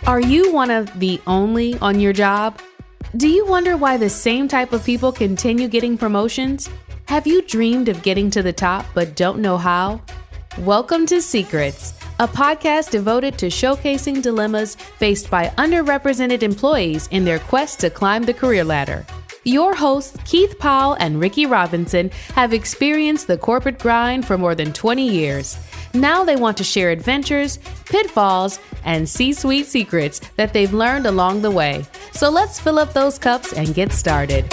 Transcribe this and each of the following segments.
Are you one of the only on your job? Do you wonder why the same type of people continue getting promotions? Have you dreamed of getting to the top but don't know how? Welcome to C-CRETS, a podcast devoted to showcasing dilemmas faced by underrepresented employees in their quest to climb the career ladder. Your hosts, Keith Powell and Ricky Robinson, have experienced the corporate grind for more than 20 years. Now they want to share adventures, pitfalls, and C-suite secrets that they've learned along the way. So let's fill up those cups and get started.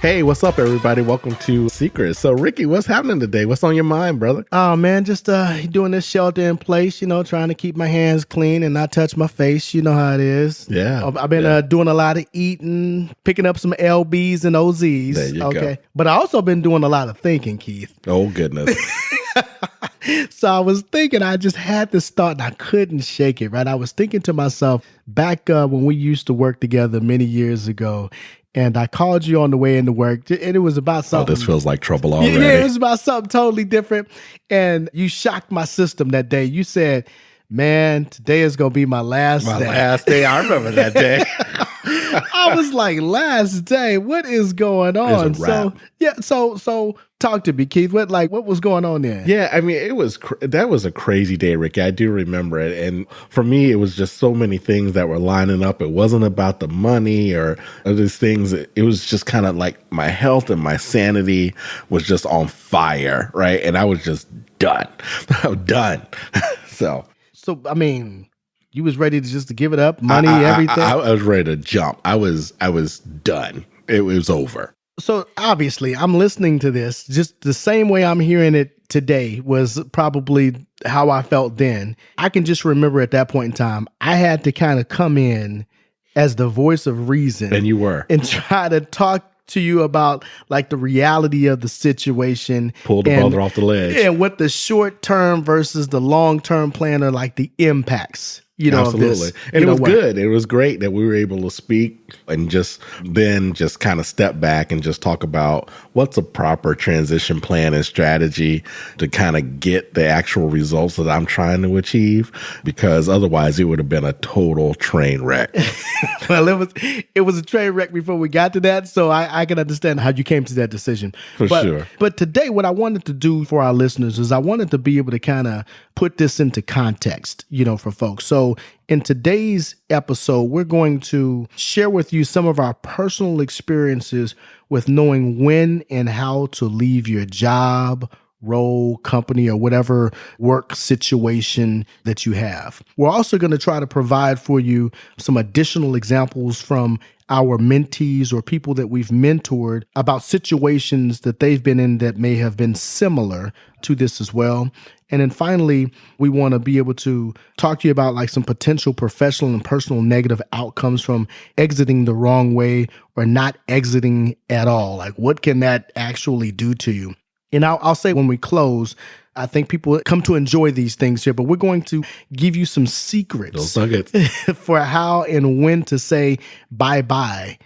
Hey, what's up, everybody? Welcome to C-CRETS. So, Ricky, what's happening today? What's on your mind, brother? Oh, man, just doing this shelter in place, trying to keep my hands clean and not touch my face. You know how it is. Yeah. I've been doing a lot of eating, picking up some LBs and OZs. There you go. But I also been doing a lot of thinking, Keith. Oh, goodness. So I was thinking, I just had this thought and I couldn't shake it, right? I was thinking to myself back when we used to work together many years ago. And I called you on the way into work, and it was about something. Oh, this feels like trouble already. Yeah, it was about something totally different. And you shocked my system that day. You said, man, today is going to be my last day. My last day. I remember that day. I was like, last day? What is going on? It's a wrap. So talk to me, Keith. What was going on there? Yeah, I mean, that was a crazy day, Ricky. I do remember it. And for me, it was just so many things that were lining up. It wasn't about the money or these things. It was just kind of like my health and my sanity was just on fire, right? And I was just done. I'm done. So, I mean, you was ready to give it up, money, everything? I was ready to jump. I was done. It was over. So obviously, I'm listening to this just the same way I'm hearing it today was probably how I felt then. I can just remember at that point in time, I had to kind of come in as the voice of reason. And you were. And try to talk to you about like the reality of the situation. Pull the brother off the ledge. And what the short term versus the long term plan are, like the impacts. Absolutely. Of this, and it was good. It was great that we were able to speak and just kind of step back and just talk about what's a proper transition plan and strategy to kind of get the actual results that I'm trying to achieve, because otherwise it would have been a total train wreck. Well, it was a train wreck before we got to that, so I can understand how you came to that decision. For sure. But today, what I wanted to do for our listeners is I wanted to be able to kind of put this into context, for folks. So in today's episode, we're going to share with you some of our personal experiences with knowing when and how to leave your job, role, company, or whatever work situation that you have. We're also going to try to provide for you some additional examples from our mentees or people that we've mentored about situations that they've been in that may have been similar to this as well. And then finally, we want to be able to talk to you about like some potential professional and personal negative outcomes from exiting the wrong way or not exiting at all. Like, what can that actually do to you? And I'll say when we close, I think people come to enjoy these things here, but we're going to give you some secrets for how and when to say bye-bye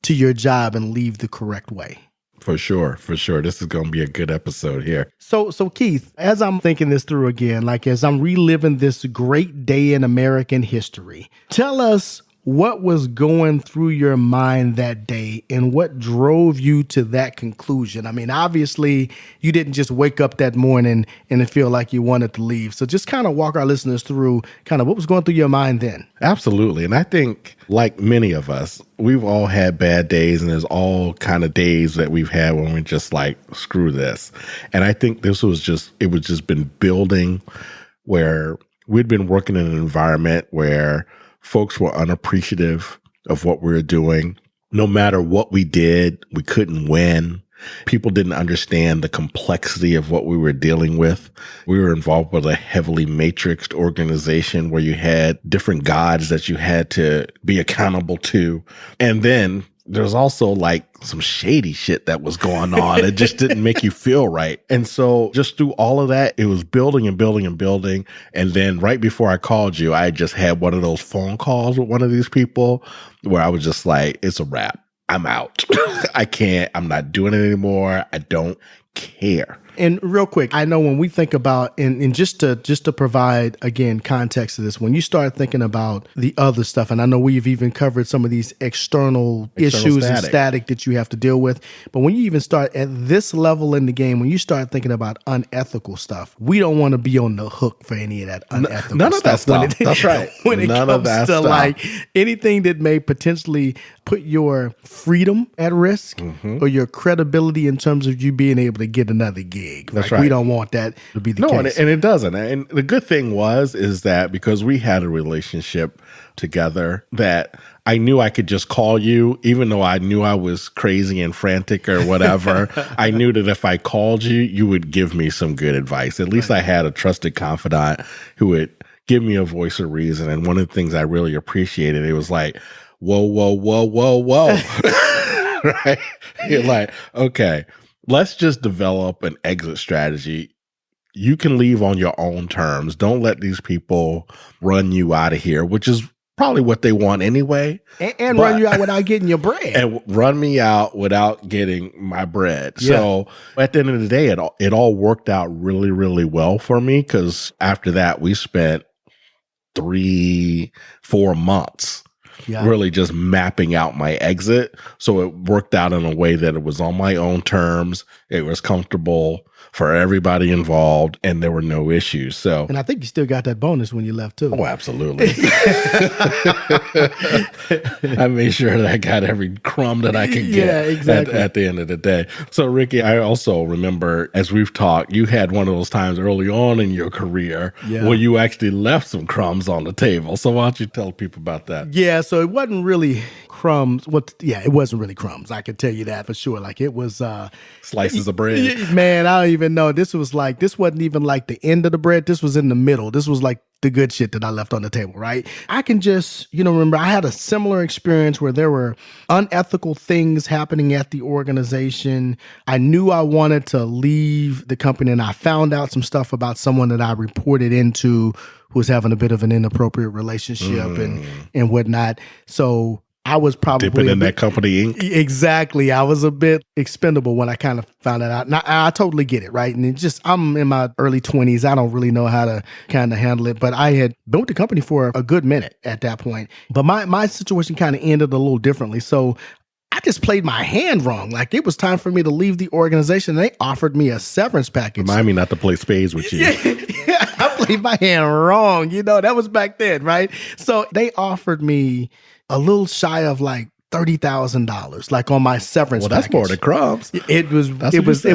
to your job and leave the correct way. For sure. This is going to be a good episode here. So Keith, as I'm thinking this through again, like as I'm reliving this great day in American history, tell us what was going through your mind that day and what drove you to that conclusion? I mean, obviously, you didn't just wake up that morning and feel like you wanted to leave. So just kind of walk our listeners through kind of what was going through your mind then. Absolutely. And I think like many of us, we've all had bad days, and there's all kind of days that we've had when we're just like, screw this. And I think it was just been building where we'd been working in an environment where folks were unappreciative of what we were doing. No matter what we did, we couldn't win. People didn't understand the complexity of what we were dealing with. We were involved with a heavily matrixed organization where you had different gods that you had to be accountable to. And then there's also like some shady shit that was going on. It just didn't make you feel right. And so just through all of that, it was building and building and building. And then right before I called you, I just had one of those phone calls with one of these people where I was just like, it's a wrap. I'm out. I'm not doing it anymore. I don't care. And real quick, I know when we think about, and just to provide, again, context to this, when you start thinking about the other stuff, and I know we've even covered some of these external issues and static that you have to deal with, but when you even start at this level in the game, when you start thinking about unethical stuff, we don't want to be on the hook for any of that unethical None stuff. of that stuff. That's right. When it None comes of that to stuff. like anything that may potentially put your freedom at risk or your credibility in terms of you being able to get another gig. That's We right. don't want that to be the case. And it doesn't. And the good thing is that because we had a relationship together, that I knew I could just call you, even though I knew I was crazy and frantic or whatever. I knew that if I called you, you would give me some good advice. At least I had a trusted confidant who would give me a voice of reason. And one of the things I really appreciated, it was like, whoa, whoa, whoa, whoa, whoa. Right? You're like, okay, let's just develop an exit strategy. You can leave on your own terms. Don't let these people run you out of here, which is probably what they want anyway. And run you out without getting your bread. And run me out without getting my bread. Yeah. So at the end of the day, it all worked out really, really well for me, because after that, we spent 3-4 months really just mapping out my exit. So it worked out in a way that it was on my own terms. It was comfortable for everybody involved, and there were no issues. So, and I think you still got that bonus when you left too. Oh, absolutely. I made sure that I got every crumb that I could get at the end of the day. So, Ricky, I also remember, as we've talked, you had one of those times early on in your career where you actually left some crumbs on the table. So why don't you tell people about that? Yeah, so it wasn't really crumbs. It wasn't really crumbs. I can tell you that for sure. Like, it was slices of bread. Man, I don't even know. This wasn't even like the end of the bread. This was in the middle. This was like the good shit that I left on the table, right? I can just, remember I had a similar experience where there were unethical things happening at the organization. I knew I wanted to leave the company, and I found out some stuff about someone that I reported into who was having a bit of an inappropriate relationship and whatnot. So I was probably dipping in that company ink. Exactly. I was a bit expendable when I kind of found that out. And I totally get it, right? And I'm in my early 20s. I don't really know how to kind of handle it. But I had been with the company for a good minute at that point. But my situation kind of ended a little differently. So I just played my hand wrong. Like, it was time for me to leave the organization. They offered me a severance package. Remind me not to play spades with you. I played my hand wrong. That was back then, right? So they offered me a little shy of like $30,000, like on my severance package. That's more than crumbs. It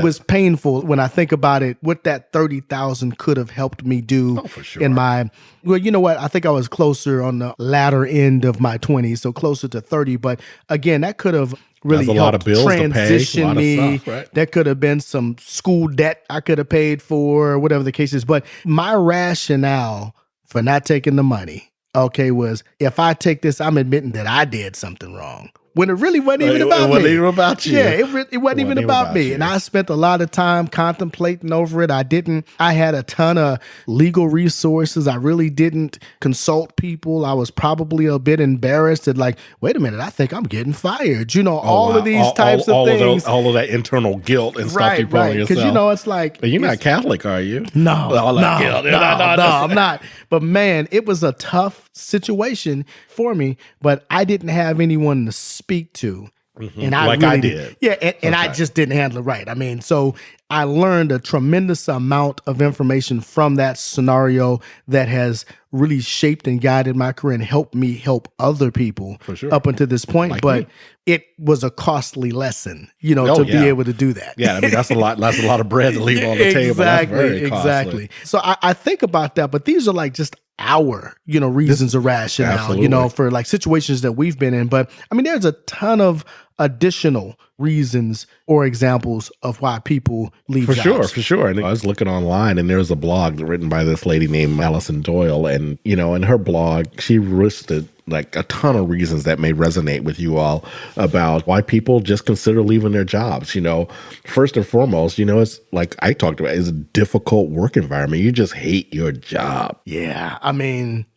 was painful when I think about it. What that $30,000 could have helped me do for sure. in my, well, you know what? I think I was closer on the latter end of my 20s, so closer to 30. But again, that could have really helped lot of bills transition to pay, me. Stuff, right? There could have been some school debt I could have paid for, whatever the case is. But my rationale for not taking the money, was if I take this, I'm admitting that I did something wrong. When it really wasn't even about me. It wasn't even about you. Yeah, it wasn't even about me. You. And I spent a lot of time contemplating over it. I had a ton of legal resources. I really didn't consult people. I was probably a bit embarrassed at like, wait a minute, I think I'm getting fired. All of these types of things. All of that internal guilt and stuff you put on yourself. Because, it's like. But you're not Catholic, are you? No, all that guilt. No, I'm not. But man, it was a tough situation for me, but I didn't have anyone to speak to. And I did. Yeah, and I just didn't handle it right. So I learned a tremendous amount of information from that scenario that has really shaped and guided my career and helped me help other people up until this point. But it was a costly lesson, to be able to do that. Yeah, that's a lot of bread to leave on the table. That's very costly. Exactly. So I think about that, but these are like just our, reasons or rationale, for like situations that we've been in. But there's a ton of additional reasons or examples of why people leave jobs. For sure. And I was looking online, and there's a blog written by this lady named Allison Doyle. And, in her blog, she listed like a ton of reasons that may resonate with you all about why people just consider leaving their jobs. First and foremost, it's like I talked about, is a difficult work environment. You just hate your job. Yeah.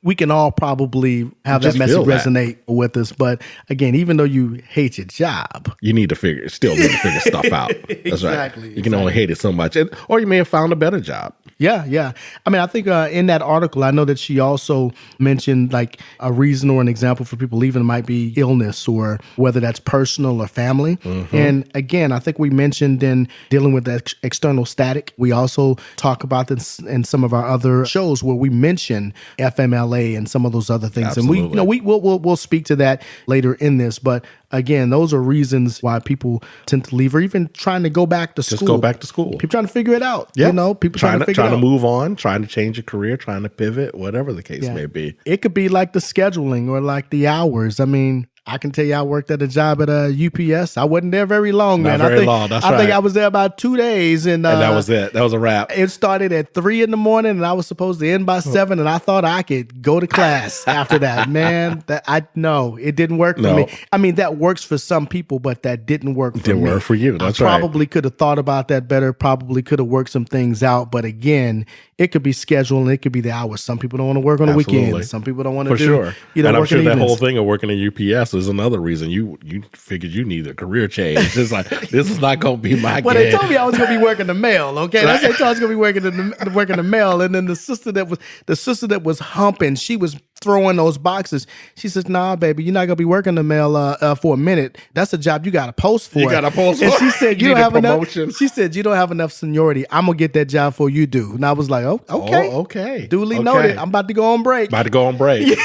we can all probably have that Just message feel that. resonate with us. But again, even though you hate your job, You need to still need to figure stuff out. That's Exactly, right. You can only hate it so much. Or you may have found a better job. Yeah. I mean, I think in that article, I know that she also mentioned like a reason or an example for people leaving might be illness, or whether that's personal or family. And again, I think we mentioned in dealing with that external static, we also talk about this in some of our other shows where we mention FMLA and some of those other things. Absolutely. And we'll speak to that later in this, but again, those are reasons why people tend to leave, or even trying to go back to school. Just go back to school. People trying to figure it out. Yeah. You know, people trying to figure it out. Trying to move on, trying to change a career, trying to pivot, whatever the case may be. It could be like the scheduling or like the hours. I mean, I can tell you I worked at a job at a UPS. I wasn't there very long, man. Not very long. That's I think right. I was there about 2 days. And that was it. That was a wrap. It started at 3 a.m, and I was supposed to end by 7, and I thought I could go to class after that. Man, it didn't work for me. I mean, that works for some people, but that didn't work for me. Didn't work for you. That's I right. probably could have thought about that better, probably could have worked some things out. But again, it could be scheduling, it could be the hours. Some people don't want to work on the weekends. Some people don't want to For sure. And I'm work sure in that evenings. whole thing of working at UPS is another reason you figured you need a career change. It's like, this is not going to be my Well, gig. they told me I was going to be working the mail. Okay, they told I was going to be working the mail, and then the sister that was humping, she was throwing those boxes. She says, "Nah, baby, you're not going to be working the mail for a minute. That's a job you got to post for." You got to post And for. she said, "You need don't a have enough." promotion. She said, "You don't have enough seniority. I'm gonna get that job for you do." And I was like, "Oh, okay, okay. duly Okay. noted. I'm about to go on break." About to go on break,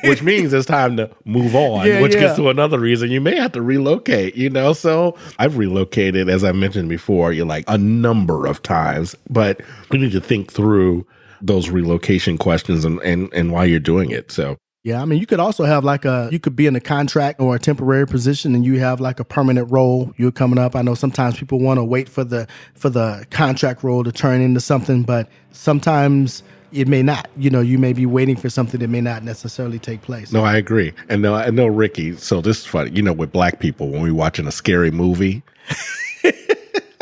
which means it's time to move on, which gets to another reason you may have to relocate, So I've relocated, as I mentioned before, like a number of times, but you need to think through those relocation questions and why you're doing it. So Yeah, I mean, you could also have you could be in a contract or a temporary position, and you have like a permanent role you're coming up. I know sometimes people want to wait for the contract role to turn into something, but sometimes it may not. You may be waiting for something that may not necessarily take place. No, I agree. And no, I know, Ricky, so this is funny. With black people, when we're watching a scary movie,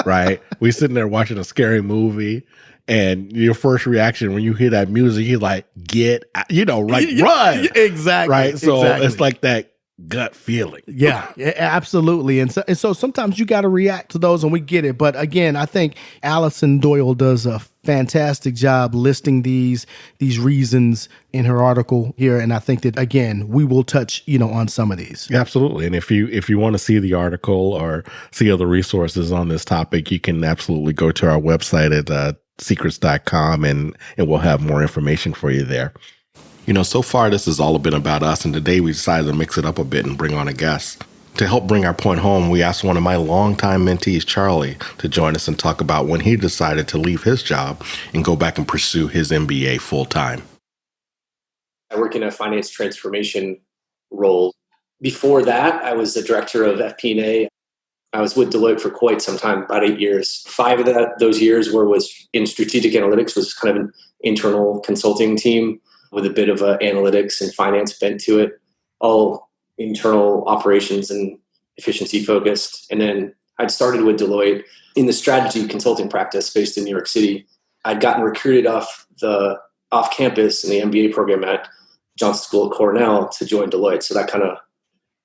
right? We sitting there watching a scary movie, and your first reaction when you hear that music, you're like, get out, run. Exactly. Right? So exactly. it's like that gut feeling. Yeah, absolutely. And so sometimes you got to react to those, and we get it. But again, I think Allison Doyle does a fantastic job listing these reasons in her article here. And I think that, again, we will touch, on some of these. Absolutely. And if you want to see the article or see other resources on this topic, you can absolutely go to our website at C-CRETS.com and we'll have more information for you there. So far this has all been about us, and today we decided to mix it up a bit and bring on a guest. To help bring our point home, we asked one of my longtime mentees, Charlie, to join us and talk about when he decided to leave his job and go back and pursue his MBA full-time. I work in a finance transformation role. Before that, I was the director of FP&A. I was with Deloitte for quite some time, about 8 years. 5 of those years was in strategic analytics, was kind of an internal consulting team with a bit of a analytics and finance bent to it, all internal operations and efficiency focused. And then I'd started with Deloitte in the strategy consulting practice based in New York City. I'd gotten recruited off campus in the MBA program at Johnson School at Cornell to join Deloitte. So that kind of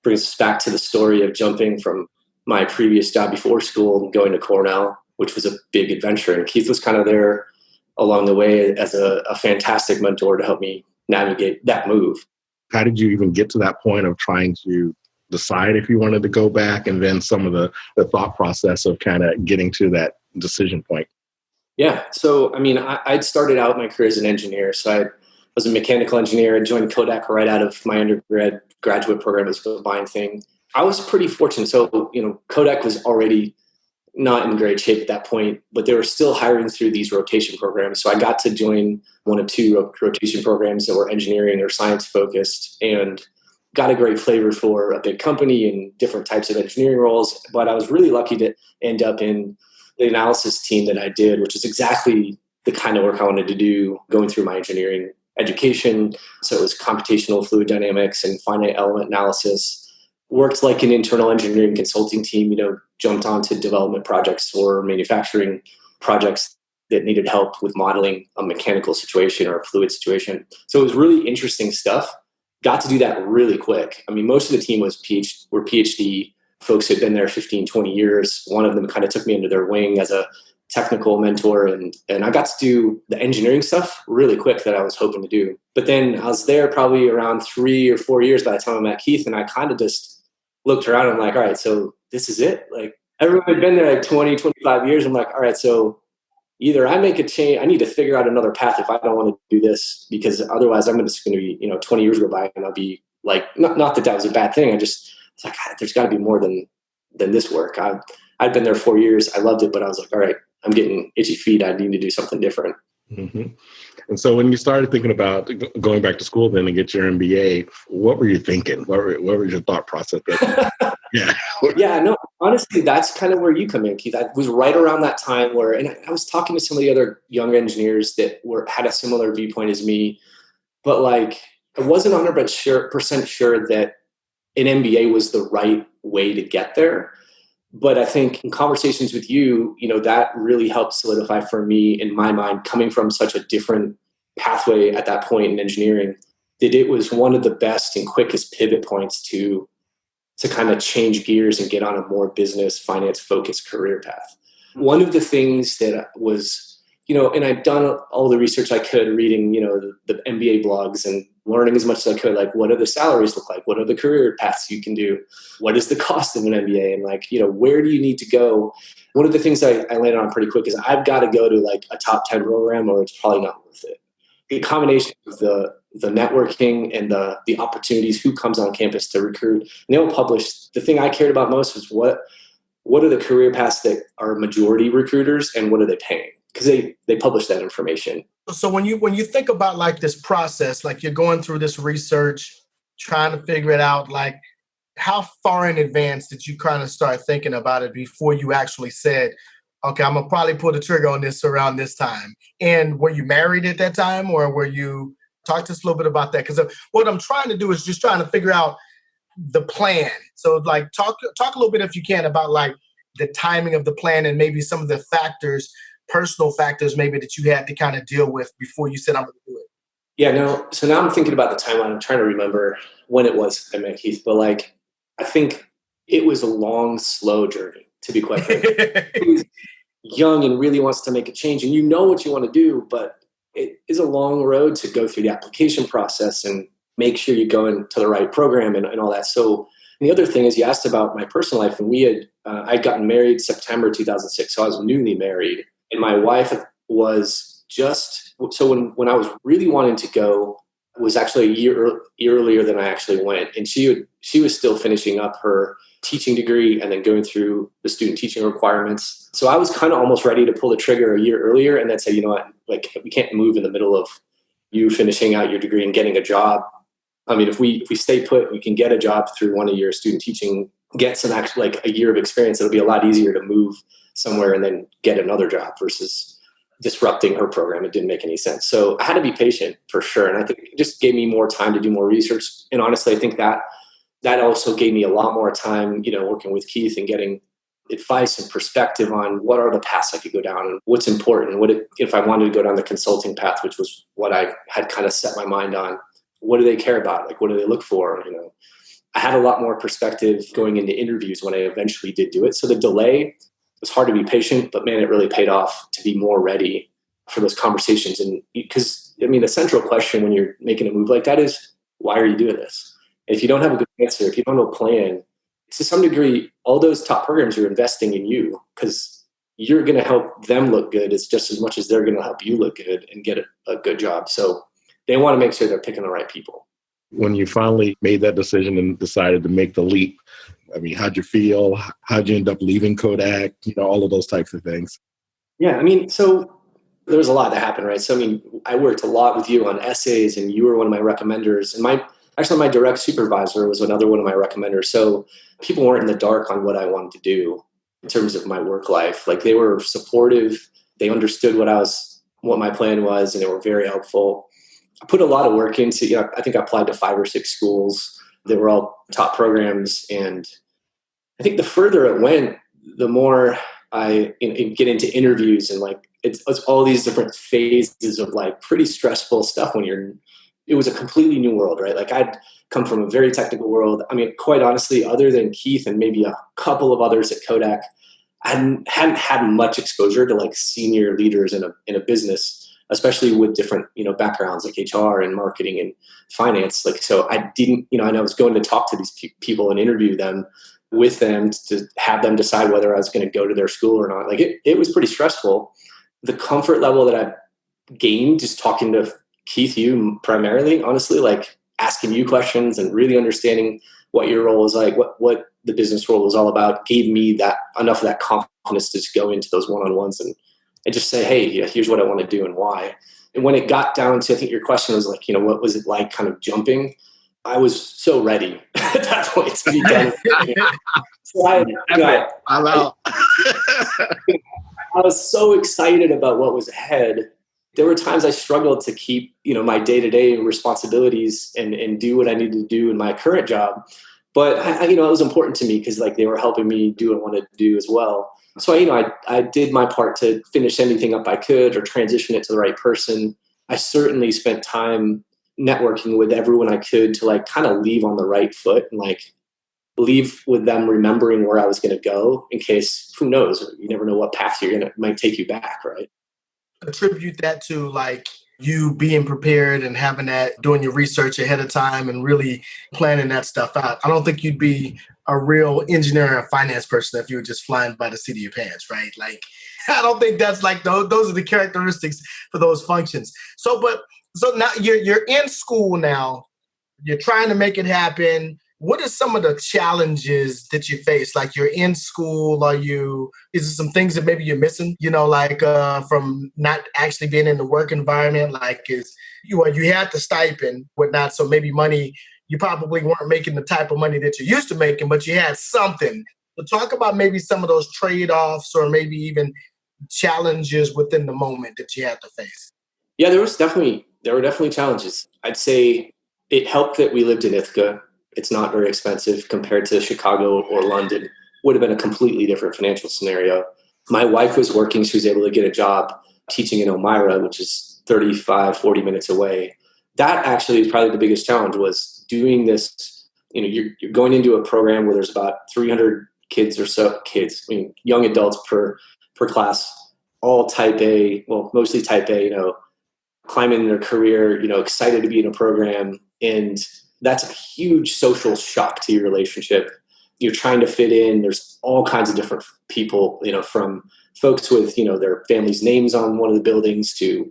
brings us back to the story of jumping from my previous job before school and going to Cornell, which was a big adventure. And Keith was kind of there along the way as a fantastic mentor to help me navigate that move. How did you even get to that point of trying to decide if you wanted to go back, and then some of the thought process of kind of getting to that decision point? Yeah. So, I mean, I'd started out my career as an engineer. So I was a mechanical engineer. I joined Kodak right out of my graduate program. It was a combined thing. I was pretty fortunate. So, Kodak was already not in great shape at that point, but they were still hiring through these rotation programs. So I got to join one of 2 rotation programs that were engineering or science focused, and got a great flavor for a big company and different types of engineering roles. But I was really lucky to end up in the analysis team that I did, which is exactly the kind of work I wanted to do going through my engineering education. So it was computational fluid dynamics and finite element analysis. Worked like an internal engineering consulting team, jumped onto development projects or manufacturing projects that needed help with modeling a mechanical situation or a fluid situation. So it was really interesting stuff. Got to do that really quick. I mean, most of the team were PhD folks who had been there 15, 20 years. One of them kind of took me under their wing as a technical mentor. And I got to do the engineering stuff really quick that I was hoping to do. But then I was there probably around 3 or 4 years by the time I met Keith. And I kind of just looked around and I'm like, all right, so this is it. Like everyone had been there like 20, 25 years. I'm like, all right, so either I make a change, I need to figure out another path if I don't want to do this, because otherwise I'm just going to be, 20 years go by and I'll be like, not that was a bad thing. It's like, there's got to be more than this work. I'd been there 4 years. I loved it, but I was like, all right, I'm getting itchy feet. I need to do something different. Mm-hmm. And so when you started thinking about going back to school then and get your MBA, what were you thinking? What was your thought process? Yeah, no, honestly, that's kind of where you come in, Keith. I was right around that time where, and I was talking to some of the other young engineers that had a similar viewpoint as me, but like, I wasn't 100% sure that an MBA was the right way to get there. But I think in conversations with you, that really helped solidify for me in my mind, coming from such a different pathway at that point in engineering, that it was one of the best and quickest pivot points to kind of change gears and get on a more business finance focused career path. One of the things that was, and I'd done all the research I could, reading, the MBA blogs and learning as much as I could, like, what do the salaries look like? What are the career paths you can do? What is the cost of an MBA? And like, where do you need to go? One of the things I landed on pretty quick is I've got to go to like a top 10 program or it's probably not worth it. The combination of the networking and the opportunities, who comes on campus to recruit. And they all published. The thing I cared about most was what are the career paths that are majority recruiters and what are they paying? Because they publish that information. So when you think about like this process, like you're going through this research, trying to figure it out, like how far in advance did you kind of start thinking about it before you actually said, okay, I'm gonna probably pull the trigger on this around this time? And were you married at that time, or were you? Talk to us a little bit about that, because what I'm trying to do is just trying to figure out the plan. So like talk a little bit, if you can, about like the timing of the plan and maybe some of the factors, personal factors maybe that you had to kind of deal with before you said I'm going to do it. Yeah, no. So now I'm thinking about the timeline. I'm trying to remember when it was I met Keith, but like, I think it was a long, slow journey, to be quite frank. He was young and really wants to make a change, and what you want to do, but it is a long road to go through the application process and make sure you go into the right program and all that. So the other thing is, you asked about my personal life, and I'd gotten married September 2006. So I was newly married, and my wife was when I was really wanting to go, was actually a year earlier than I actually went. And she was still finishing up her teaching degree and then going through the student teaching requirements. So I was kind of almost ready to pull the trigger a year earlier and then say, what, like, we can't move in the middle of you finishing out your degree and getting a job. I mean, if we stay put, we can get a job through one of your student teaching, get some actually like a year of experience. It'll be a lot easier to move somewhere and then get another job versus disrupting her program. It didn't make any sense. So I had to be patient for sure. And I think it just gave me more time to do more research. And honestly, I think that also gave me a lot more time, working with Keith and getting advice and perspective on what are the paths I could go down and what's important. If I wanted to go down the consulting path, which was what I had kind of set my mind on, what do they care about? Like, what do they look for? I had a lot more perspective going into interviews when I eventually did do it. So the delay was hard to be patient, but man, it really paid off to be more ready for those conversations. And because, the central question when you're making a move like that is, why are you doing this? If you don't have a good answer, if you don't have a plan, to some degree, all those top programs are investing in you because you're going to help them look good. It's just as much as they're going to help you look good and get a good job. So they want to make sure they're picking the right people. When you finally made that decision and decided to make the leap, how'd you feel? How'd you end up leaving Kodak? All of those types of things. Yeah, so there was a lot that happened, right? So, I worked a lot with you on essays and you were one of my recommenders. And my direct supervisor was another one of my recommenders. So people weren't in the dark on what I wanted to do in terms of my work life. Like, they were supportive. They understood what my plan was, and they were very helpful. I put a lot of work into, I think I applied to 5 or 6 schools. They were all top programs. And I think the further it went, the more I get into interviews and like it's all these different phases of like pretty stressful stuff it was a completely new world, right? Like I'd come from a very technical world. I mean, quite honestly, other than Keith and maybe a couple of others at Kodak, I hadn't had much exposure to like senior leaders in a business, especially with different, backgrounds like HR and marketing and finance. Like, so I didn't, and I was going to talk to these people and interview them with them to have them decide whether I was going to go to their school or not. Like it was pretty stressful. The comfort level that I gained just talking to Keith, you primarily, honestly, like asking you questions and really understanding what your role is like, what the business role was all about, gave me that enough of that confidence to just go into those one-on-ones and just say, hey, here's what I want to do and why. And when it got down to, I think your question was like, what was it like kind of jumping? I was so ready at that point to be done. So I was so excited about what was ahead. There were times I struggled to keep, my day-to-day responsibilities and do what I needed to do in my current job. But it was important to me because like they were helping me do what I wanted to do as well. So, I did my part to finish anything up I could or transition it to the right person. I certainly spent time networking with everyone I could to like kind of leave on the right foot and like leave with them remembering where I was going to go in case, who knows, you never know what path might take you back, right? Attribute that to like you being prepared and having that, doing your research ahead of time and really planning that stuff out. I don't think you'd be a real engineer or finance person if you were just flying by the seat of your pants, right? Like, I don't think that's like those are the characteristics for those functions. So now you're in school now, you're trying to make it happen. What are some of the challenges that you face? Like you're in school, is there some things that maybe you're missing, from not actually being in the work environment? Like you had the stipend, whatnot, so maybe money, you probably weren't making the type of money that you're used to making, but you had something. So talk about maybe some of those trade-offs or maybe even challenges within the moment that you had to face. Yeah, there were definitely challenges. I'd say it helped that we lived in Ithaca. It's not very expensive compared to Chicago or London. Would have been a completely different financial scenario. My wife was working. She was able to get a job teaching in Elmira, which is 35, 40 minutes away. That actually is probably the biggest challenge, was doing this. You're going into a program where there's about 300 young adults per class, all type A, well, mostly type A, climbing their career, excited to be in a program. And that's a huge social shock to your relationship. You're trying to fit in. There's all kinds of different people, from folks with, their family's names on one of the buildings to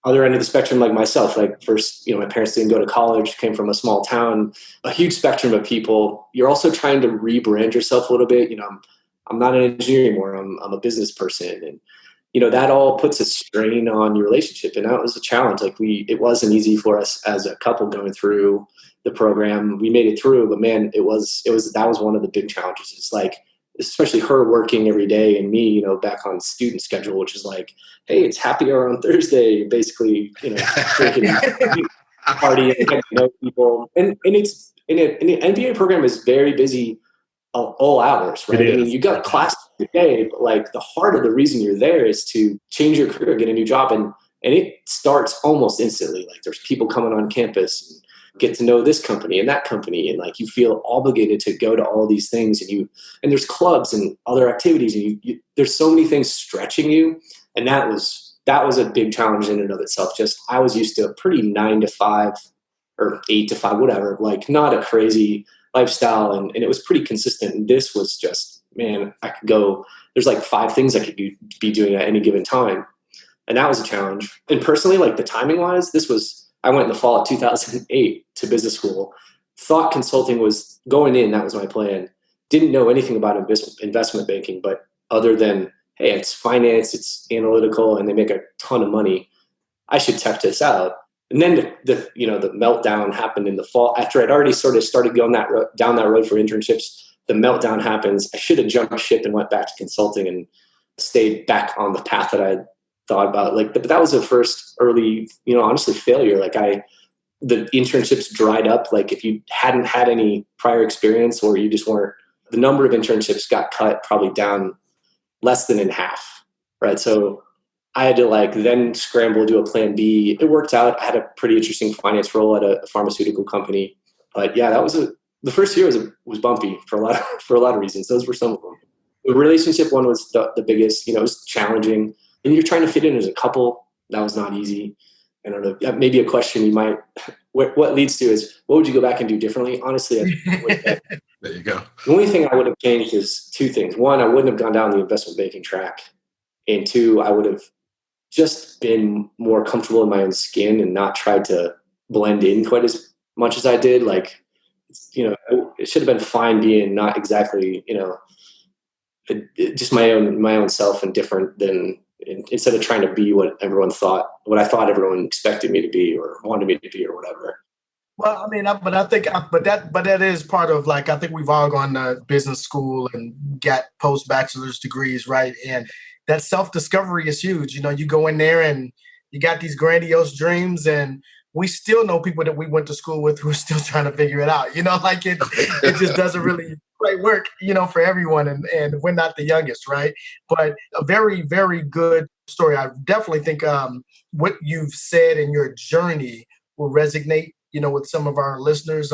other end of the spectrum, like myself. Like first, my parents didn't go to college, came from a small town, a huge spectrum of people. You're also trying to rebrand yourself a little bit. I'm not an engineer anymore. I'm a business person. And, that all puts a strain on your relationship. And that was a challenge. Like it wasn't easy for us as a couple going through the program. We made it through, but man, that was one of the big challenges. It's like, especially her working every day and me, back on student schedule, which is like, hey, it's happy hour on Thursday, basically, drinking, partying, getting to know people. And it's an MBA program is very busy all hours, right? I mean, you got class today, but like the heart of the reason you're there is to change your career, get a new job. And it starts almost instantly. Like there's people coming on campus and get to know this company and that company. And like, you feel obligated to go to all these things and there's clubs and other activities and there's so many things stretching you. And that was a big challenge in and of itself. Just, I was used to a pretty 9 to 5 or 8 to 5, whatever, like not a crazy lifestyle. And it was pretty consistent. And this was just, man, I could go, there's like 5 things I could be doing at any given time. And that was a challenge. And personally, like the timing wise, I went in the fall of 2008 to business school. Thought consulting was going in. That was my plan. Didn't know anything about investment banking, but other than, hey, it's finance, it's analytical, and they make a ton of money. I should tech this out. And then the meltdown happened in the fall after I'd already sort of started going down that road for internships. The meltdown happens. I should have jumped ship and went back to consulting and stayed back on the path that I thought about. But that was the first early, honestly, failure. Like the internships dried up. Like if you hadn't had any prior experience or you just weren't, the number of internships got cut probably down less than in half, right? So I had to then scramble, do a plan B. It worked out. I had a pretty interesting finance role at a pharmaceutical company. But yeah, the first year was bumpy for a lot of reasons. Those were some of them. The relationship one was the biggest. It was challenging, and you're trying to fit in as a couple. That was not easy. I don't know. Maybe a question you might. What leads to is, what would you go back and do differently? Honestly, there you go. The only thing I would have changed is two things. One, I wouldn't have gone down the investment banking track, and two, I would have just been more comfortable in my own skin and not tried to blend in quite as much as I did. It should have been fine being not exactly, just my own self and different than instead of trying to be what I thought everyone expected me to be or wanted me to be or whatever. Well, I mean, that is part of I think we've all gone to business school and got post-bachelor's degrees, right? And that self-discovery is huge. You go in there and you got these grandiose dreams, and we still know people that we went to school with who are still trying to figure it out. It just doesn't really quite work, for everyone. And we're not the youngest, right? But a very, very good story. I definitely think what you've said in your journey will resonate, with some of our listeners.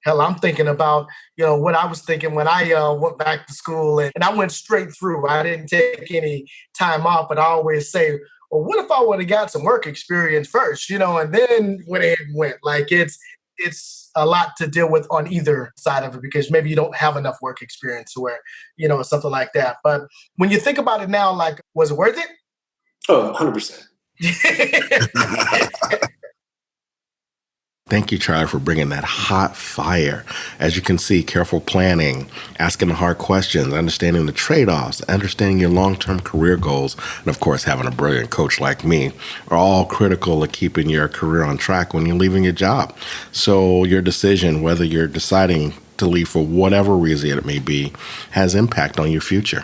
Hell, I'm thinking about, what I was thinking when I went back to school and I went straight through. I didn't take any time off, but I always say, well, what if I would have got some work experience first, and then went ahead and went. It's a lot to deal with on either side of it because maybe you don't have enough work experience where, something like that. But when you think about it now, was it worth it? Oh, 100%. Thank you, Charlie, for bringing that hot fire. As you can see, careful planning, asking the hard questions, understanding the trade-offs, understanding your long-term career goals, and of course, having a brilliant coach like me are all critical to keeping your career on track when you're leaving your job. So your decision, whether you're deciding to leave for whatever reason it may be, has impact on your future.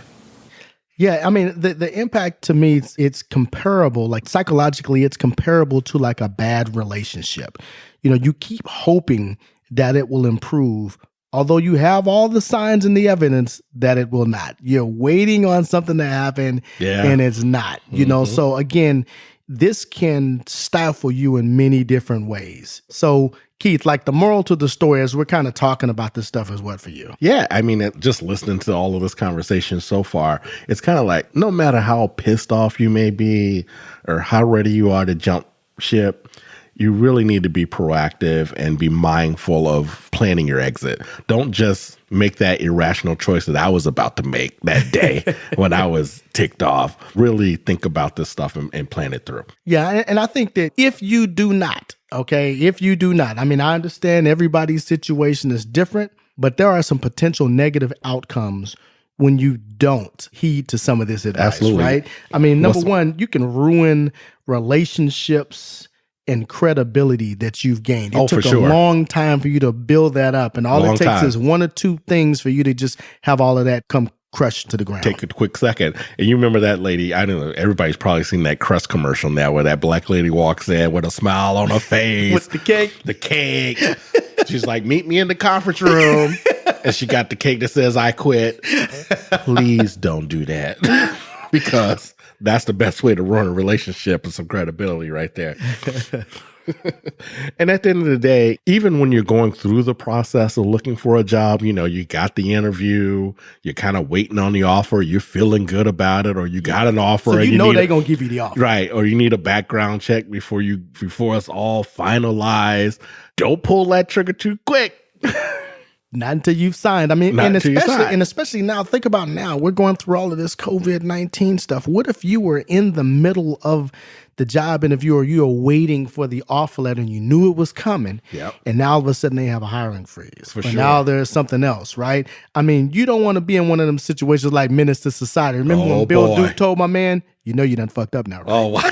Yeah, I mean, the impact to me, it's comparable, psychologically, it's comparable to a bad relationship. You keep hoping that it will improve, although you have all the signs and the evidence that it will not. You're waiting on something to happen and it's not, So again, this can stifle you in many different ways. So Keith, the moral to the story as we're kind of talking about this stuff is what for you? Yeah, I mean, just listening to all of this conversation so far, it's kind of no matter how pissed off you may be or how ready you are to jump ship, you really need to be proactive and be mindful of planning your exit. Don't just make that irrational choice that I was about to make that day when I was ticked off. Really think about this stuff and plan it through. Yeah, and I think that if you do not, I mean, I understand everybody's situation is different, but there are some potential negative outcomes when you don't heed to some of this advice, Absolutely. Right? I mean, number one, you can ruin relationships and credibility that you've gained. It took a long time for you to build that up. And all it takes is one or two things for you to just have all of that come crushed to the ground. Take a quick second. And you remember that lady, I don't know, everybody's probably seen that Crust commercial now where that black lady walks in with a smile on her face. With the cake. The cake. She's like, meet me in the conference room. And she got the cake that says, I quit. Please don't do that. Because that's the best way to run a relationship with some credibility right there. And at the end of the day, even when you're going through the process of looking for a job, you got the interview, you're kind of waiting on the offer, you're feeling good about it, or you got an offer. So you know they're going to give you the offer. Right. Or you need a background check before it's all finalized. Don't pull that trigger too quick. Not until you've signed. I mean, and especially now, think about now, we're going through all of this COVID-19 stuff. What if you were in the middle of the job interview or you were waiting for the offer letter and you knew it was coming, and now all of a sudden they have a hiring freeze. Now there's something else, right? I mean, you don't want to be in one of them situations like Menace to Society. Remember when Bill Duke told my man, you done fucked up now, right? Oh, wow.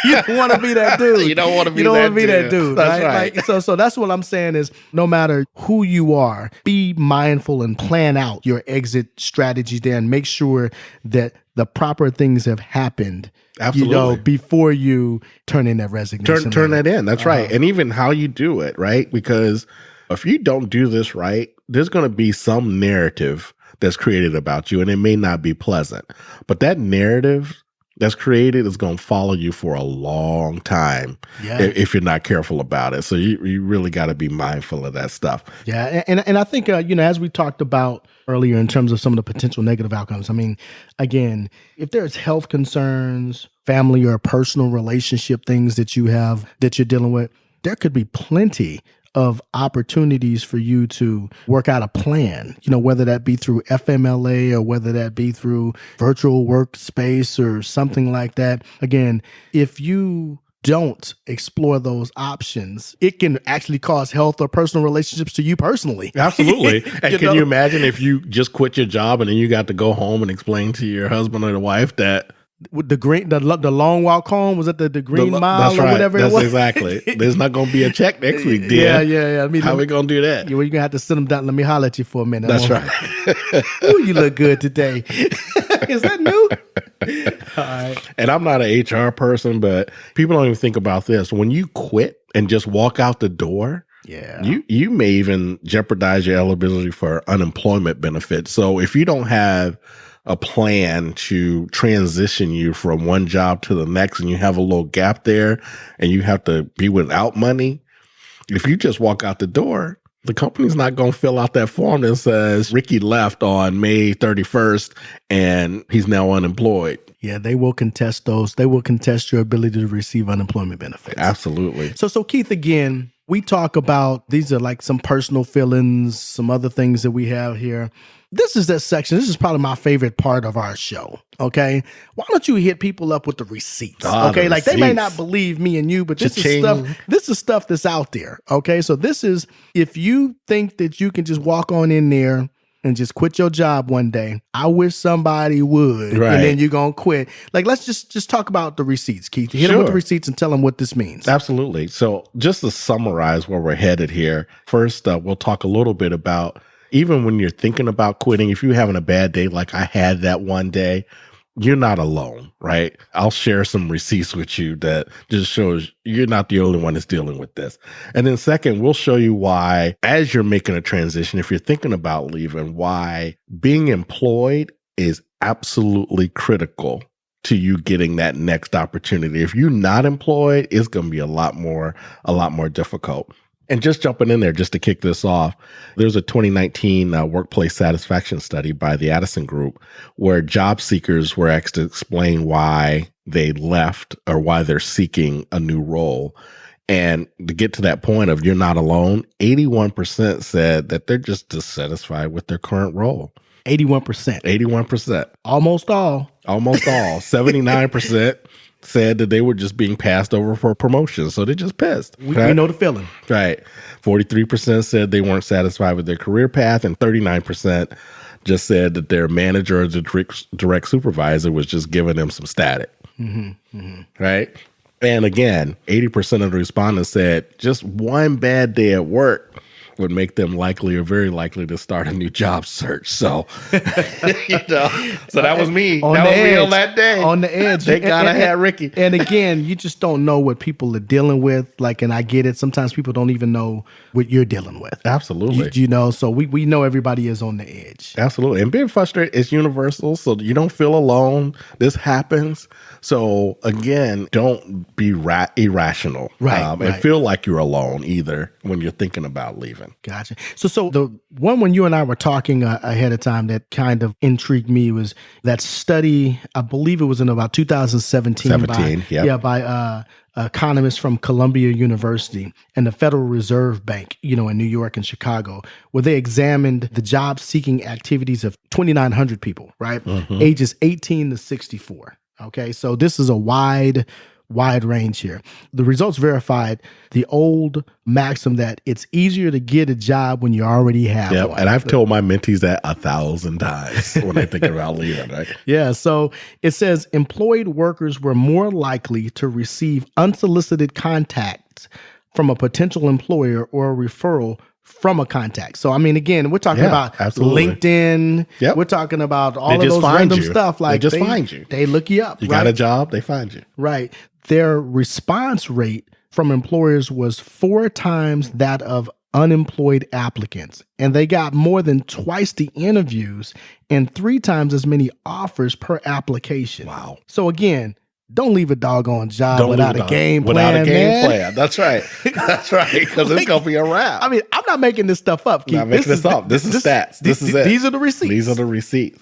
You don't want to be that dude. You don't want to be that dude. That's right. So that's what I'm saying is no matter who you are, be mindful and plan out your exit strategy there and make sure that the proper things have happened. Absolutely. Before you turn in that resignation. Turn that in. That's right. And even how you do it, right? Because if you don't do this right, there's going to be some narrative that's created about you, and it may not be pleasant. But that narrative that's created is going to follow you for a long time if you're not careful about it. So you really got to be mindful of that stuff. Yeah. And I think, as we talked about earlier in terms of some of the potential negative outcomes, I mean, again, if there's health concerns, family or personal relationship things that you have that you're dealing with, there could be plenty of opportunities for you to work out a plan, whether that be through FMLA or whether that be through virtual workspace or something like that. Again, if you don't explore those options, it can actually cause health or personal relationships to you personally. Absolutely. And can you imagine if you just quit your job and then you got to go home and explain to your husband or the wife that with the long walk home, was it the green mile that's or right. whatever that's it was? Exactly. There's not going to be a check next week, dear. Yeah. I mean, how are we going to do that? You're going to have to sit them down. Let me holler at you for a minute. That's right. Ooh, you look good today. Is that new? All right. And I'm not an HR person, but people don't even think about this. When you quit and just walk out the door, you may even jeopardize your eligibility for unemployment benefits. So if you don't have a plan to transition you from one job to the next and you have a little gap there and you have to be without money, if you just walk out the door, the company's not going to fill out that form that says Ricky left on May 31st and he's now unemployed. Yeah, they will contest those. They will contest your ability to receive unemployment benefits. Absolutely. So Keith, again, we talk about, these are like some personal feelings, some other things that we have here. This is that section. This is probably my favorite part of our show. Okay. Why don't you hit people up with the receipts? Okay. The like receipts. They may not believe me and you, but this is stuff that's out there. Okay. So this is, if you think that you can just walk on in there and just quit your job one day, I wish somebody would. Right. And then you're going to quit. Like, let's just talk about the receipts, Keith. Hit them with the receipts and tell them what this means. Absolutely. So just to summarize where we're headed here, first, we'll talk a little bit about, even when you're thinking about quitting, if you're having a bad day, like I had that one day, you're not alone, right? I'll share some receipts with you that just shows you're not the only one that's dealing with this. And then second, we'll show you why, as you're making a transition, if you're thinking about leaving, why being employed is absolutely critical to you getting that next opportunity. If you're not employed, it's going to be a lot more difficult. And just jumping in there, just to kick this off, there's a 2019 workplace satisfaction study by the Addison Group where job seekers were asked to explain why they left or why they're seeking a new role. And to get to that point of you're not alone, 81% said that they're just dissatisfied with their current role. 81%. 81%. Almost all. 79% said that they were just being passed over for promotion. So they're just pissed. We know the feeling. Right. 43% said they weren't satisfied with their career path, and 39% just said that their manager or the direct supervisor was just giving them some static. Right. And again, 80% of the respondents said just one bad day at work would make them likely or very likely to start a new job search. So, so that was me. On that day. On the edge. Thank God I had Ricky. And again, you just don't know what people are dealing with. Like, and I get it. Sometimes people don't even know what you're dealing with. Absolutely. So we know everybody is on the edge. Absolutely. And being frustrated is universal. So you don't feel alone. This happens. So again, don't be irrational. Right. And feel like you're alone either when you're thinking about leaving. Gotcha. So the one when you and I were talking ahead of time that kind of intrigued me was that study. I believe it was in about 2017 by economists from Columbia University and the Federal Reserve Bank, in New York and Chicago, where they examined the job seeking activities of 2,900 people, right? Ages 18 to 64. Okay. So this is a wide range here. The results verified the old maxim that it's easier to get a job when you already have one. And I've told my mentees that 1,000 times when they think about leaving, right? Yeah. So it says employed workers were more likely to receive unsolicited contacts from a potential employer or a referral from a contact. So, I mean, again, we're talking about LinkedIn. Yep. We're talking about all of those random stuff. Like they find you. They look you up. You got a job, they find you. Right. Their response rate from employers was 4 times that of unemployed applicants, and they got more than twice the interviews and 3 times as many offers per application. Wow. So again, don't leave a doggone job without a game plan. Without a game man. plan. That's right. That's right. Because it's going to be a wrap. I mean, I'm not making this stuff up, Keith. I'm not making this up. This is stats. This is it. These are the receipts. These are the receipts.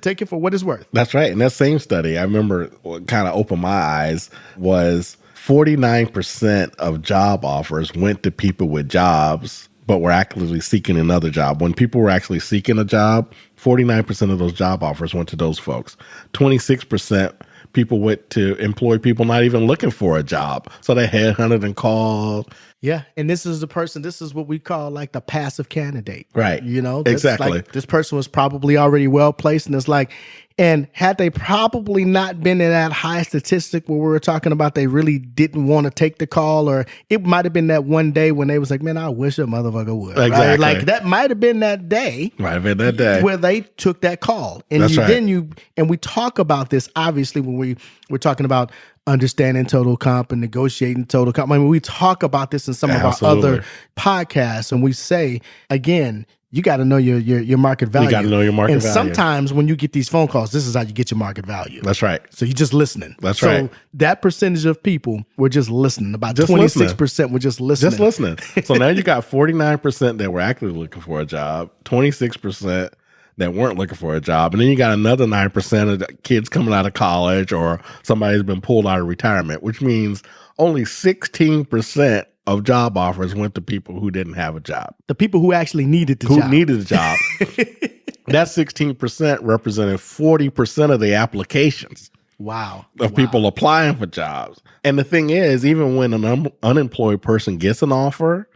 Take it for what it's worth. That's right. And that same study, I remember what kind of opened my eyes was 49% of job offers went to people with jobs, but were actively seeking another job. When people were actually seeking a job, 49% of those job offers went to those folks. 26% people went to employ people not even looking for a job. So they headhunted and called. Yeah. And this is what we call like the passive candidate. Right. You know, exactly. Like, this person was probably already well placed, and it's like, and had they probably not been in that high statistic where we were talking about they really didn't want to take the call, or it might have been that one day when they was like, man, I wish a motherfucker would. Exactly. Right? Like that might have been that day. Might have been that day. Where they took that call. And That's right. And we talk about this, obviously, when we're talking about understanding total comp and negotiating total comp. I mean, we talk about this in some of our other podcasts, and we say, again, you got to know your market value. You got to know your market value. And sometimes when you get these phone calls, this is how you get your market value. That's right. So you're just listening. That's right. So that percentage of people were just listening. About 26% were just listening. Just listening. So now you got 49% that were actively looking for a job, 26% that weren't looking for a job. And then you got another 9% of the kids coming out of college or somebody's been pulled out of retirement, which means only 16% of job offers went to people who didn't have a job. The people who actually needed the job. Who needed a job. That 16% represented 40% of the applications. Wow. Of people applying for jobs. And the thing is, even when an unemployed person gets an offer,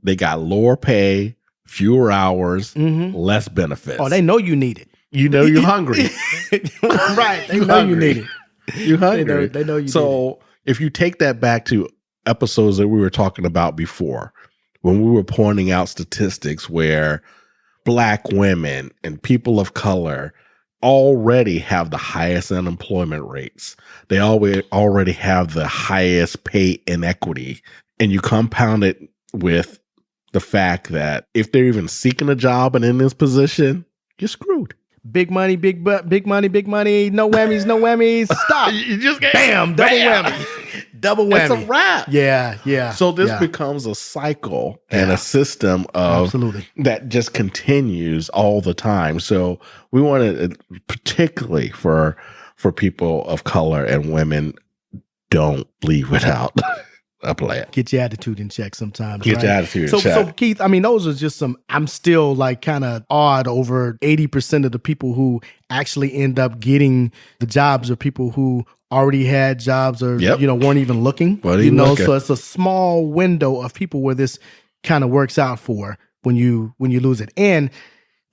they got lower pay, fewer hours, less benefits. Oh, they know you need it. You know you're hungry. Right. They know you need it. You're hungry. They know you need it. So if you take that back to episodes that we were talking about before, when we were pointing out statistics where Black women and people of color already have the highest unemployment rates. They already have the highest pay inequity. And you compound it with the fact that if they're even seeking a job and in this position, you're screwed. Big money, big money, big money. No whammies, no whammies. Stop. You just get bam, double whammy. Double whammy. It's a wrap. Yeah. So this becomes a cycle and a system of that just continues all the time. So we wanted, particularly for people of color and women, don't leave without a plan. Get your attitude in check sometimes. Get your attitude in check. So Keith, I mean, those are just some, I'm still like kind of awed over 80% of the people who actually end up getting the jobs are people who already had jobs or, weren't even looking. So it's a small window of people where this kind of works out for when you lose it. And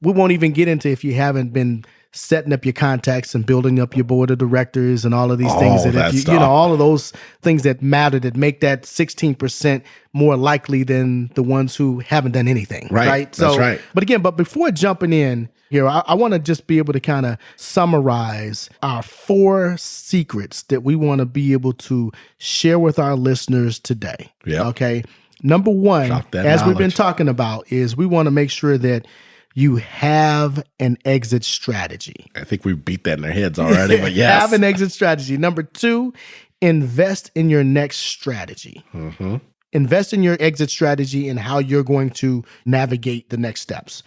we won't even get into if you haven't been setting up your contacts and building up your board of directors and all of these things that if all of those things that matter that make that 16% more likely than the ones who haven't done anything. Right. So, that's right. But before jumping in here, I want to just be able to kind of summarize our 4 secrets that we want to be able to share with our listeners today. Yeah. Okay. Number 1, as we've been talking about, is we want to make sure that you have an exit strategy. I think we beat that in our heads already, but yes. Have an exit strategy. Number 2, invest in your next strategy. Mm-hmm. Invest in your exit strategy and how you're going to navigate the next steps.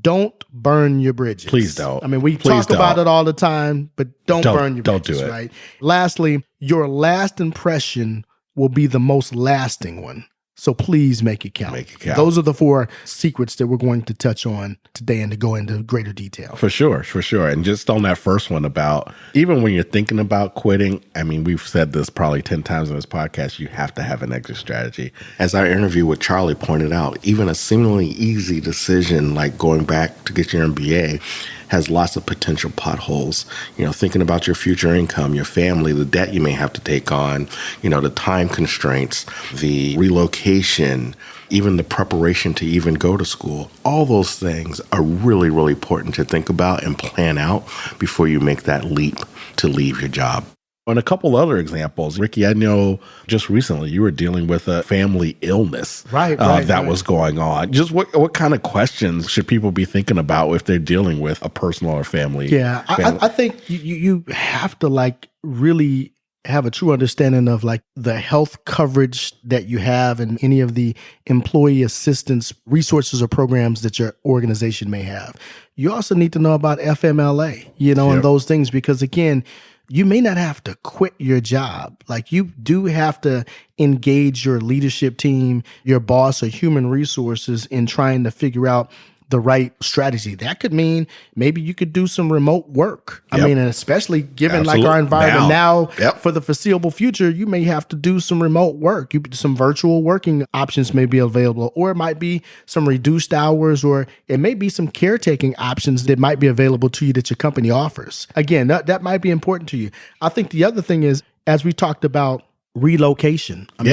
Don't burn your bridges. Please don't. I mean, we talk about it all the time, but don't burn your bridges. Don't do it. Right? Lastly, your last impression will be the most lasting one. So please make it count. Make it count. Those are the 4 secrets that we're going to touch on today and to go into greater detail. For sure. And just on that first one about, even when you're thinking about quitting, I mean, we've said this probably 10 times in this podcast, you have to have an exit strategy. As our interview with Charlie pointed out, even a seemingly easy decision like going back to get your MBA has lots of potential potholes. Thinking about your future income, your family, the debt you may have to take on, the time constraints, the relocation, even the preparation to even go to school. All those things are really, really important to think about and plan out before you make that leap to leave your job. And a couple other examples. Ricky, I know just recently you were dealing with a family illness that was going on. Just what kind of questions should people be thinking about if they're dealing with a personal or family? Yeah, I think you have to really have a true understanding of the health coverage that you have and any of the employee assistance resources or programs that your organization may have. You also need to know about FMLA, and those things, because again, you may not have to quit your job. You do have to engage your leadership team, your boss, or human resources in trying to figure out the right strategy. That could mean maybe you could do some remote work. I mean, and especially given our environment now for the foreseeable future, you may have to do some remote work. Some virtual working options may be available, or it might be some reduced hours, or it may be some caretaking options that might be available to you that your company offers. Again, that might be important to you. I think the other thing is, as we talked about, relocation. I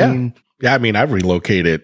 mean, I've relocated,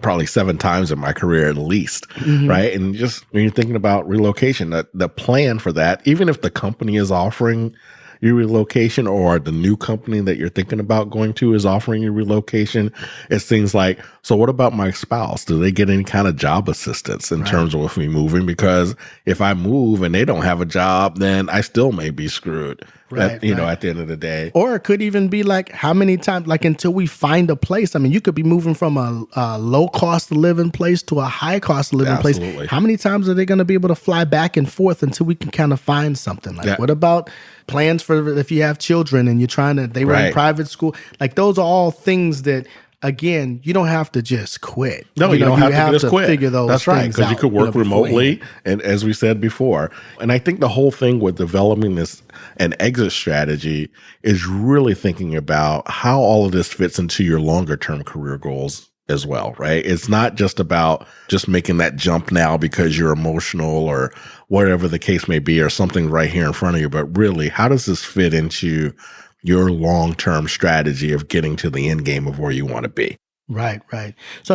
probably 7 times in my career at least, right? And just when you're thinking about relocation, the plan for that, even if the company is offering you relocation or the new company that you're thinking about going to is offering you relocation, it's things like, so what about my spouse? Do they get any kind of job assistance in terms of me moving? Because if I move and they don't have a job, then I still may be screwed. At the end of the day. Or it could even be how many times, until we find a place. I mean, you could be moving from a low cost of living place to a high cost of living place. How many times are they going to be able to fly back and forth until we can kind of find something? What about plans for if you have children and you're they were in private school? Those are all things that, again, you don't have to just quit. No, you don't have to just quit. Figure those That's right, because you could work remotely, and as we said before. And I think the whole thing with developing an exit strategy is really thinking about how all of this fits into your longer term career goals as well, right? It's not just about just making that jump now because you're emotional or whatever the case may be, or something right here in front of you, but really, how does this fit into your long-term strategy of getting to the end game of where you want to be? Right. So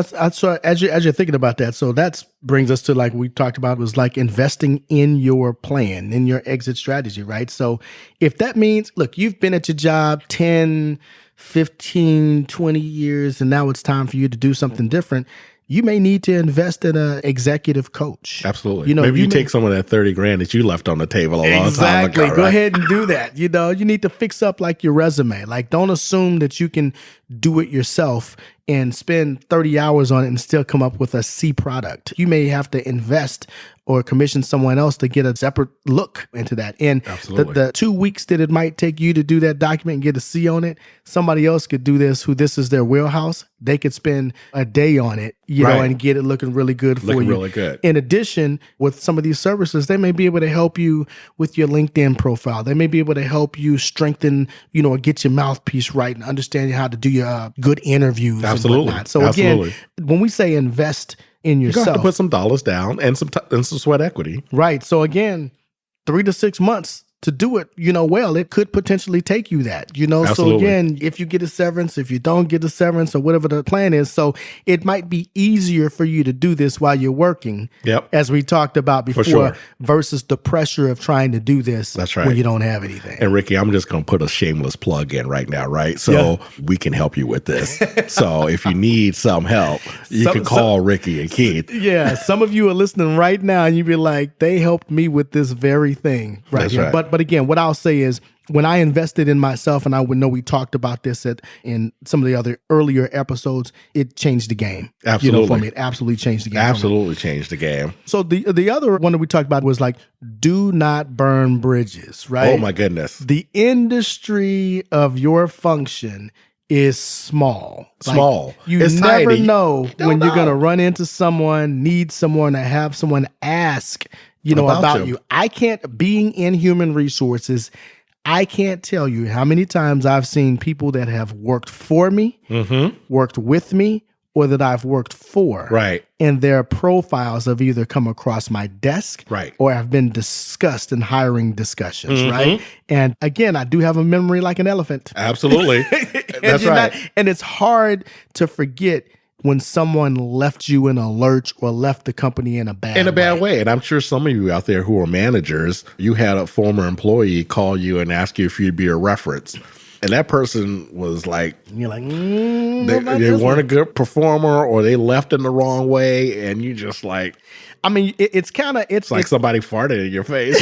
as you're thinking about that, so that brings us to we talked about, was investing in your plan, in your exit strategy, right? So if that means, look, you've been at your job 10, 15, 20 years, and now it's time for you to do something different, you may need to invest in an executive coach. Absolutely. Maybe you take some of that 30 grand that you left on the table a long time ago. Exactly. Go ahead and do that. You need to fix up your resume. Don't assume that you can do it yourself and spend 30 hours on it and still come up with a C product. You may have to invest or commission someone else to get a separate look into that. And the 2 weeks that it might take you to do that document and get a C on it, somebody else could do this, who this is their wheelhouse. They could spend a day on it, and get it looking really good for you. Really good. In addition, with some of these services, they may be able to help you with your LinkedIn profile. They may be able to help you strengthen, or get your mouthpiece right and understand how to do your good interviews. Absolutely. And whatnot. So again, when we say invest in yourself, you have to put some dollars down and some sweat equity. Right. So again, 3 to 6 months to do it, it could potentially take you that, Absolutely. So again, if you get a severance, if you don't get a severance, or whatever the plan is, so it might be easier for you to do this while you're working, as we talked about before, versus the pressure of trying to do this when you don't have anything. And Ricky, I'm just going to put a shameless plug in right now, right? So we can help you with this. So if you need some help, you can call Ricky and Keith. Yeah, some of you are listening right now and you'd be like, they helped me with this very thing. Right. That's right. But again, what I'll say is, when I invested in myself, and I would know we talked about this in some of the other earlier episodes, it changed the game. Absolutely. For me, it absolutely changed the game. Absolutely changed the game. So the other one that we talked about was do not burn bridges, right? Oh my goodness. The industry of your function is small. You it's never tiny. know when you're going to run into someone, need someone, to have someone ask about you. Being in human resources, I can't tell you how many times I've seen people that have worked for me, worked with me, or that I've worked for. Right. And their profiles have either come across my desk, or have been discussed in hiring discussions, right? And again, I do have a memory like an elephant. Absolutely. That's right. And it's hard to forget when someone left you in a lurch or left the company in a bad way. And I'm sure some of you out there who are managers, you had a former employee call you and ask you if you'd be a reference. And that person was like, And you're like, they weren't a good performer, or they left in the wrong way. And you just like, I mean, it's kind of, it's like somebody farted in your face.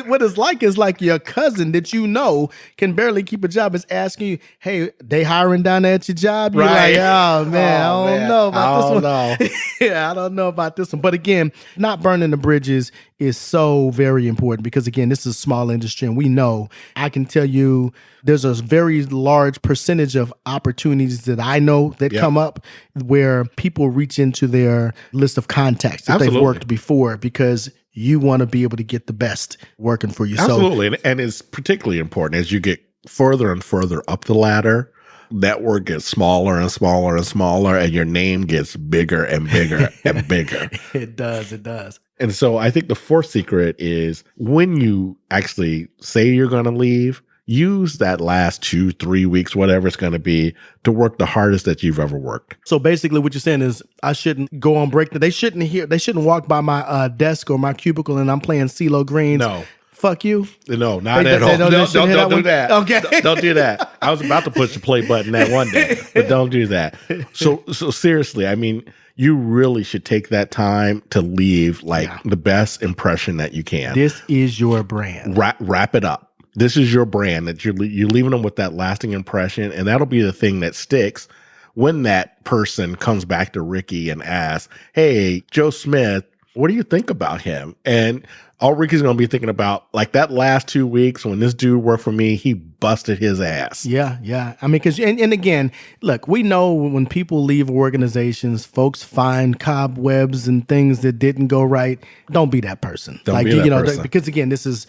What it's like is like your cousin that you know can barely keep a job is asking you, hey, they hiring down there at your job? You're Right. like, oh man, I don't know about this one. Know. Yeah, I don't know about this one. But again, not burning the bridges is so very important because again, this is a small industry and we know, I can tell you there's a very large percentage of opportunities that I know that come up where people reach into their list of contacts that they've worked before because you want to be able to get the best working for you. Absolutely. And it's particularly important as you get further and further up the ladder, network gets smaller and smaller and smaller, and your name gets bigger and bigger and bigger. It does. And so I think the fourth secret is when you actually say you're going to leave, use that last 2-3 weeks, whatever it's going to be, to work the hardest that you've ever worked. So basically what you're saying is I shouldn't go on break. They shouldn't walk by my desk or my cubicle and I'm playing CeeLo Green's. No. Fuck you. No, not at all. Don't do that. Okay. Don't do that. I was about to push the play button that one day, but don't do that. So seriously, I mean, you really should take that time to leave the best impression that you can. This is your brand. Wrap it up. This is your brand that you're leaving them with that lasting impression. And that'll be the thing that sticks when that person comes back to Ricky and asks, hey, Joe Smith, what do you think about him? And all Ricky's going to be thinking about, like, that last 2 weeks when this dude worked for me, he busted his ass. Yeah. I mean, because, and again, look, we know when people leave organizations, folks find cobwebs and things that didn't go right. Don't be that person. Don't be that person. Because again, this is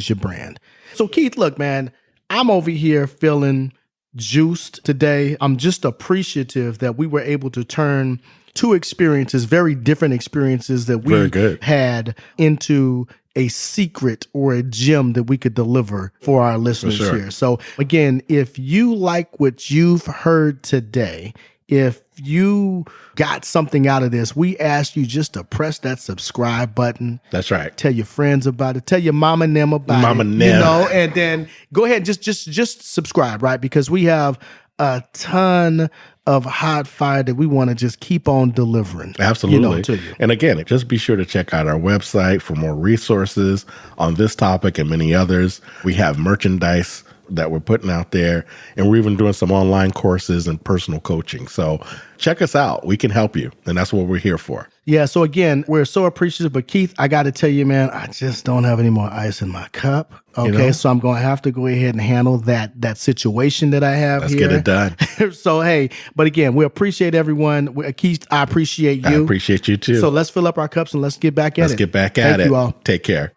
your brand. So Keith, look, man, I'm over here feeling juiced today. I'm just appreciative that we were able to turn two experiences, very different experiences that we had into a secret or a gem that we could deliver for our listeners here. So again, if you like what you've heard today, if you got something out of this, we ask you just to press that subscribe button. That's right. Tell your friends about it. Tell your mama and them about it. You know, and then go ahead and just subscribe, right? Because we have a ton of hot fire that we want to just keep on delivering. Absolutely. To you. And again, just be sure to check out our website for more resources on this topic and many others. We have merchandise that we're putting out there, and we're even doing some online courses and personal coaching. So check us out. We can help you, and that's what we're here for. Yeah, so again, we're so appreciative. But Keith, I got to tell you, man, I just don't have any more ice in my cup. Okay, so I'm going to have to go ahead and handle that situation that I have Let's here. get it done. So, hey, but again, we appreciate everyone. Keith, I appreciate you. I appreciate you too. So let's fill up our cups and let's get back at it. Let's get back at it. Thank you all. Take care.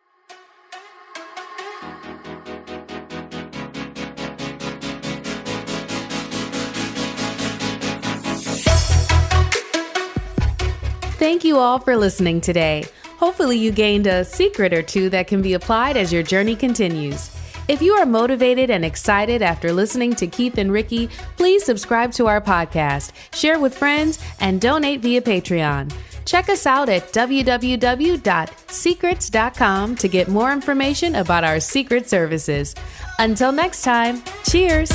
Thank you all for listening today. Hopefully you gained a secret or two that can be applied as your journey continues. If you are motivated and excited after listening to Keith and Ricky, please subscribe to our podcast, share with friends, and donate via Patreon. Check us out at www.c-crets.com to get more information about our secret services. Until next time, cheers!